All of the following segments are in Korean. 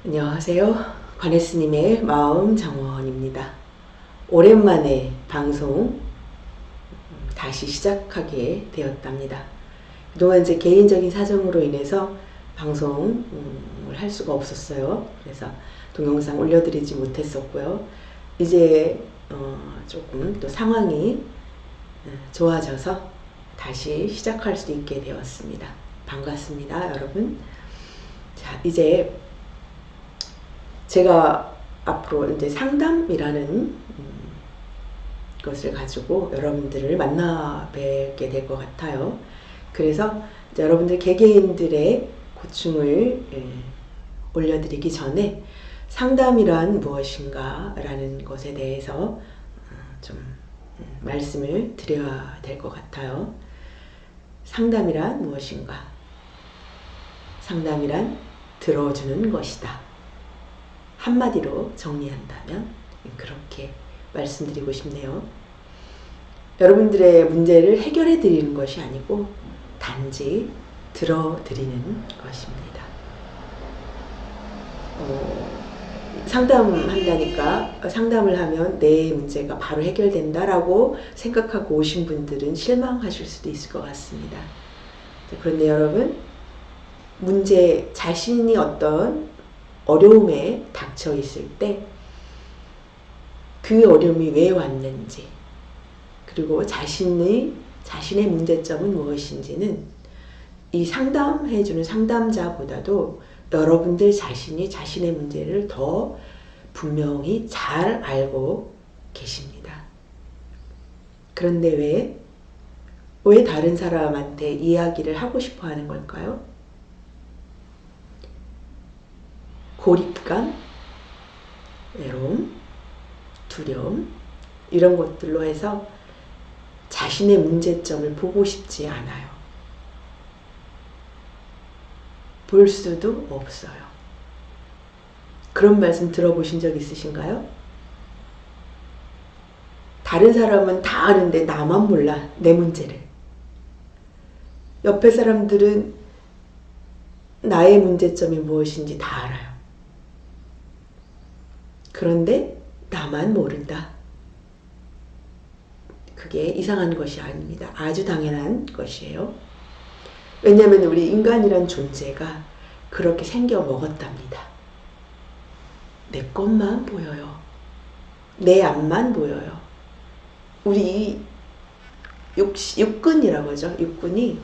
안녕하세요. 관예스님의 마음 정원입니다. 오랜만에 방송 다시 시작하게 되었답니다. 그동안 이제 개인적인 사정으로 인해서 방송을 할 수가 없었어요. 그래서 동영상 올려드리지 못했었고요. 이제 조금 또 상황이 좋아져서 다시 시작할 수 있게 되었습니다. 반갑습니다, 여러분. 자, 이제 제가 앞으로 이제 상담이라는 것을 가지고 여러분들을 만나 뵙게 될 것 같아요. 그래서 이제 여러분들 개개인들의 고충을 올려드리기 전에 상담이란 무엇인가 라는 것에 대해서 좀 말씀을 드려야 될 것 같아요. 상담이란 무엇인가? 상담이란 들어주는 것이다. 한마디로 정리한다면 그렇게 말씀드리고 싶네요. 여러분들의 문제를 해결해 드리는 것이 아니고 단지 들어드리는 것입니다. 상담한다니까 상담을 하면 내 문제가 바로 해결된다라고 생각하고 오신 분들은 실망하실 수도 있을 것 같습니다. 그런데 여러분, 문제, 자신이 어떤 어려움에 닥쳐 있을 때 그 어려움이 왜 왔는지, 그리고 자신의 문제점은 무엇인지는 이 상담해주는 상담자보다도 여러분들 자신이 자신의 문제를 더 분명히 잘 알고 계십니다. 그런데 왜 다른 사람한테 이야기를 하고 싶어 하는 걸까요? 고립감, 외로움, 두려움, 이런 것들로 해서 자신의 문제점을 보고 싶지 않아요. 볼 수도 없어요. 그런 말씀 들어보신 적 있으신가요? 다른 사람은 다 아는데 나만 몰라, 내 문제를. 옆에 사람들은 나의 문제점이 무엇인지 다 알아요. 그런데 나만 모른다. 그게 이상한 것이 아닙니다. 아주 당연한 것이에요. 왜냐하면 우리 인간이란 존재가 그렇게 생겨 먹었답니다. 내 것만 보여요. 내 앞만 보여요. 우리 육근이라고 하죠. 육근이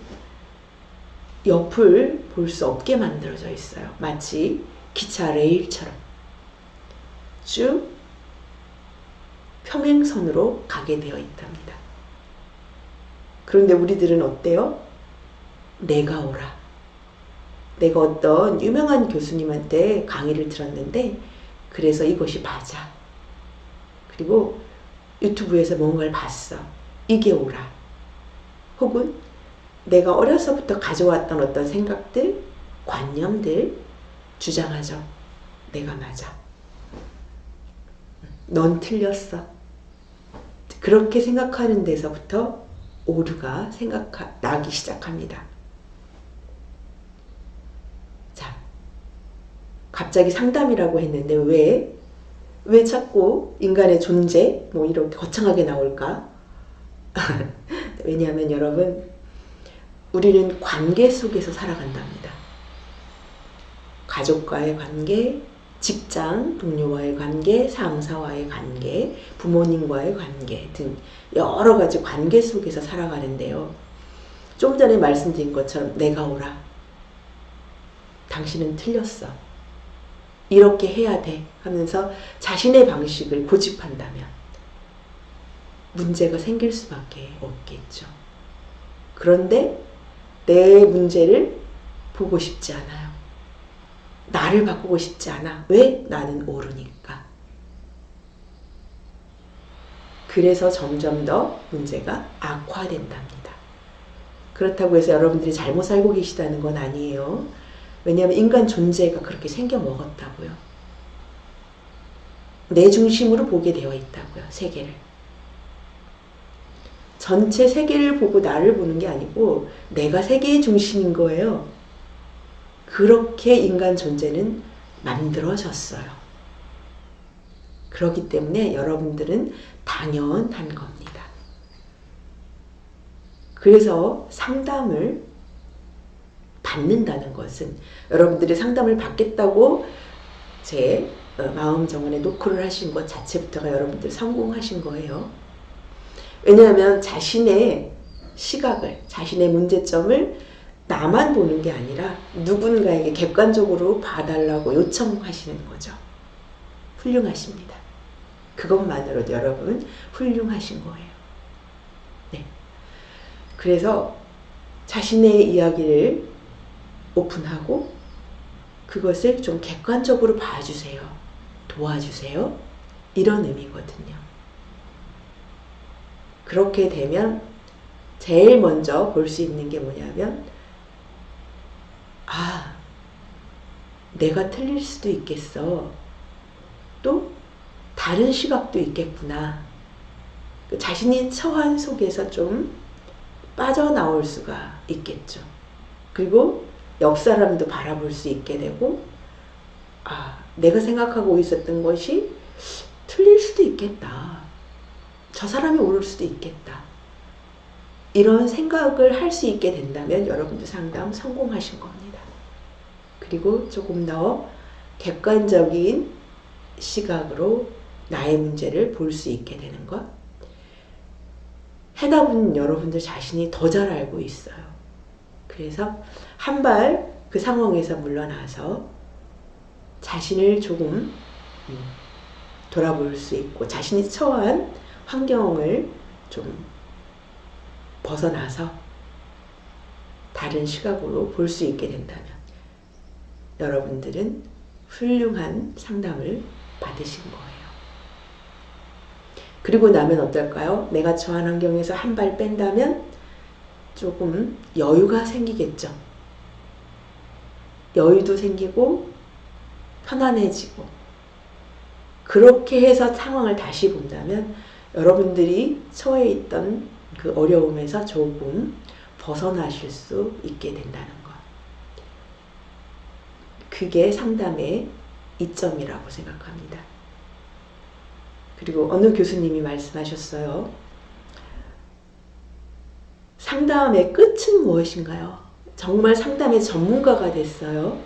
옆을 볼 수 없게 만들어져 있어요. 마치 기차 레일처럼 쭉 평행선으로 가게 되어 있답니다. 그런데 우리들은 어때요? 내가 오라. 내가 어떤 유명한 교수님한테 강의를 들었는데 그래서 이것이 맞아. 그리고 유튜브에서 뭔가를 봤어. 이게 오라. 혹은 내가 어려서부터 가져왔던 어떤 생각들, 관념들 주장하죠. 내가 맞아. 넌 틀렸어. 그렇게 생각하는 데서부터 오류가 나기 시작합니다. 자, 갑자기 상담이라고 했는데 왜 자꾸 인간의 존재 뭐 이렇게 거창하게 나올까? 왜냐하면 여러분, 우리는 관계 속에서 살아간답니다. 가족과의 관계, 직장 동료와의 관계, 상사와의 관계, 부모님과의 관계 등 여러 가지 관계 속에서 살아가는데요. 좀 전에 말씀드린 것처럼 내가 오라. 당신은 틀렸어. 이렇게 해야 돼 하면서 자신의 방식을 고집한다면 문제가 생길 수밖에 없겠죠. 그런데 내 문제를 보고 싶지 않아요. 나를 바꾸고 싶지 않아. 왜? 나는 모르니까. 그래서 점점 더 문제가 악화된답니다. 그렇다고 해서 여러분들이 잘못 살고 계시다는 건 아니에요. 왜냐하면 인간 존재가 그렇게 생겨 먹었다고요. 내 중심으로 보게 되어 있다고요. 세계를. 전체 세계를 보고 나를 보는 게 아니고 내가 세계의 중심인 거예요. 그렇게 인간 존재는 만들어졌어요. 그렇기 때문에 여러분들은 당연한 겁니다. 그래서 상담을 받는다는 것은 여러분들이 상담을 받겠다고 제 마음 정원에 노크를 하신 것 자체부터가 여러분들 성공하신 거예요. 왜냐하면 자신의 시각을, 자신의 문제점을 나만 보는 게 아니라 누군가에게 객관적으로 봐달라고 요청하시는 거죠. 훌륭하십니다. 그것만으로도 여러분 훌륭하신 거예요. 네. 그래서 자신의 이야기를 오픈하고 그것을 좀 객관적으로 봐주세요. 도와주세요. 이런 의미거든요. 그렇게 되면 제일 먼저 볼 수 있는 게 뭐냐면 아, 내가 틀릴 수도 있겠어. 또 다른 시각도 있겠구나. 자신이 처한 속에서 좀 빠져나올 수가 있겠죠. 그리고 옆 사람도 바라볼 수 있게 되고 아, 내가 생각하고 있었던 것이 틀릴 수도 있겠다. 저 사람이 옳을 수도 있겠다. 이런 생각을 할 수 있게 된다면 여러분도 상담 성공하신 겁니다. 그리고 조금 더 객관적인 시각으로 나의 문제를 볼 수 있게 되는 것. 해답은 여러분들 자신이 더 잘 알고 있어요. 그래서 한 발 그 상황에서 물러나서 자신을 조금 돌아볼 수 있고 자신이 처한 환경을 좀 벗어나서 다른 시각으로 볼 수 있게 된다면 여러분들은 훌륭한 상담을 받으신 거예요. 그리고 나면 어떨까요? 내가 처한 환경에서 한 발 뺀다면 조금 여유가 생기겠죠. 여유도 생기고 편안해지고 그렇게 해서 상황을 다시 본다면 여러분들이 처해 있던 그 어려움에서 조금 벗어나실 수 있게 된다는 것. 그게 상담의 이점이라고 생각합니다. 그리고 어느 교수님이 말씀하셨어요. 상담의 끝은 무엇인가요? 정말 상담의 전문가가 됐어요.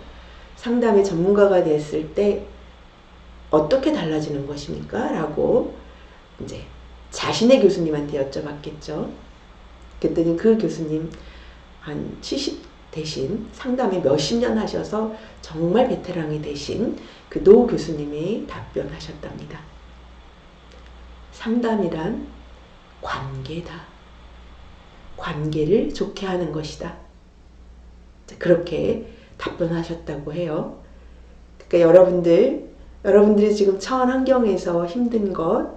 상담의 전문가가 됐을 때 어떻게 달라지는 것입니까? 라고 이제 자신의 교수님한테 여쭤봤겠죠. 그랬더니 그 교수님 한 70 대신 상담에 몇십 년 하셔서 정말 베테랑이 되신 그 노 교수님이 답변하셨답니다. 상담이란 관계다. 관계를 좋게 하는 것이다. 그렇게 답변하셨다고 해요. 그러니까 여러분들이 지금 처한 환경에서 힘든 것,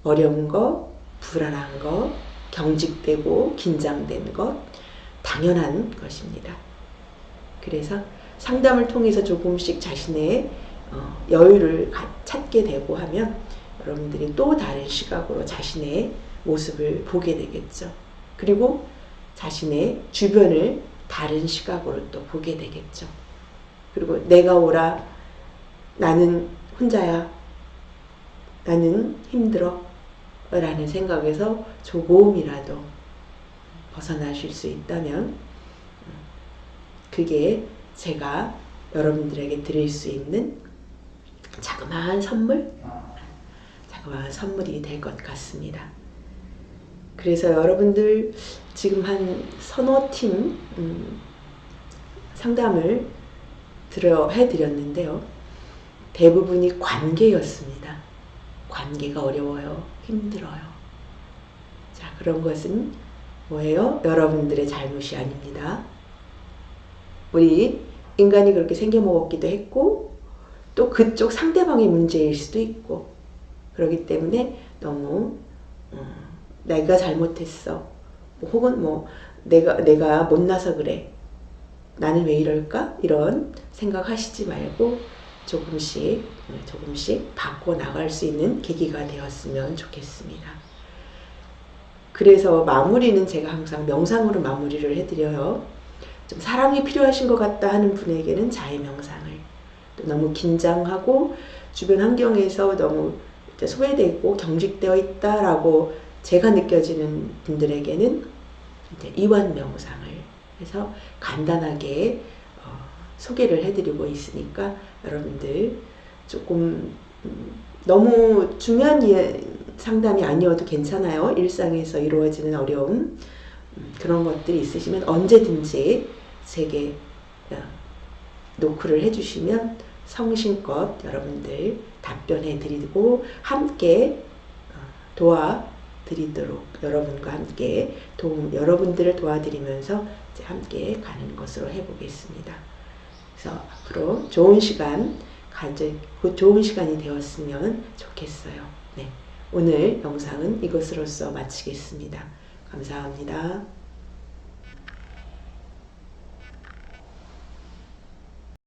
어려운 것, 불안한 것, 경직되고 긴장된 것, 당연한 것입니다. 그래서 상담을 통해서 조금씩 자신의 여유를 찾게 되고 하면 여러분들이 또 다른 시각으로 자신의 모습을 보게 되겠죠. 그리고 자신의 주변을 다른 시각으로 또 보게 되겠죠. 그리고 내가 오라, 나는 혼자야, 나는 힘들어 라는 생각에서 조금이라도 벗어나실 수 있다면 그게 제가 여러분들에게 드릴 수 있는 자그마한 선물이 될 것 같습니다. 그래서 여러분들 지금 한 서너 팀 상담을 해드렸는데요. 대부분이 관계였습니다. 관계가 어려워요. 힘들어요. 자, 그런 것은 뭐예요? 여러분들의 잘못이 아닙니다. 우리 인간이 그렇게 생겨먹었기도 했고 또 그쪽 상대방의 문제일 수도 있고 그렇기 때문에 너무 내가 잘못했어. 혹은 내가 못나서 그래. 나는 왜 이럴까? 이런 생각하시지 말고 조금씩 바꿔나갈 수 있는 계기가 되었으면 좋겠습니다. 그래서 마무리는 제가 항상 명상으로 마무리를 해드려요. 좀 사랑이 필요하신 것 같다 하는 분에게는 자해 명상을, 또 또 너무 긴장하고 주변 환경에서 너무 이제 소외되고 경직되어 있다라고 제가 느껴지는 분들에게는 이제 이완 명상을 해서 간단하게 소개를 해드리고 있으니까 여러분들 조금 너무 중요한 상담이 아니어도 괜찮아요. 일상에서 이루어지는 어려움 그런 것들이 있으시면 언제든지 제게 노크를 해주시면 성심껏 여러분들 답변해 드리고 함께 도와드리도록 여러분과 함께 여러분들을 도와드리면서 이제 함께 가는 것으로 해보겠습니다. 그래서 앞으로 좋은 시간이 되었으면 좋겠어요. 네, 오늘 영상은 이것으로써 마치겠습니다. 감사합니다.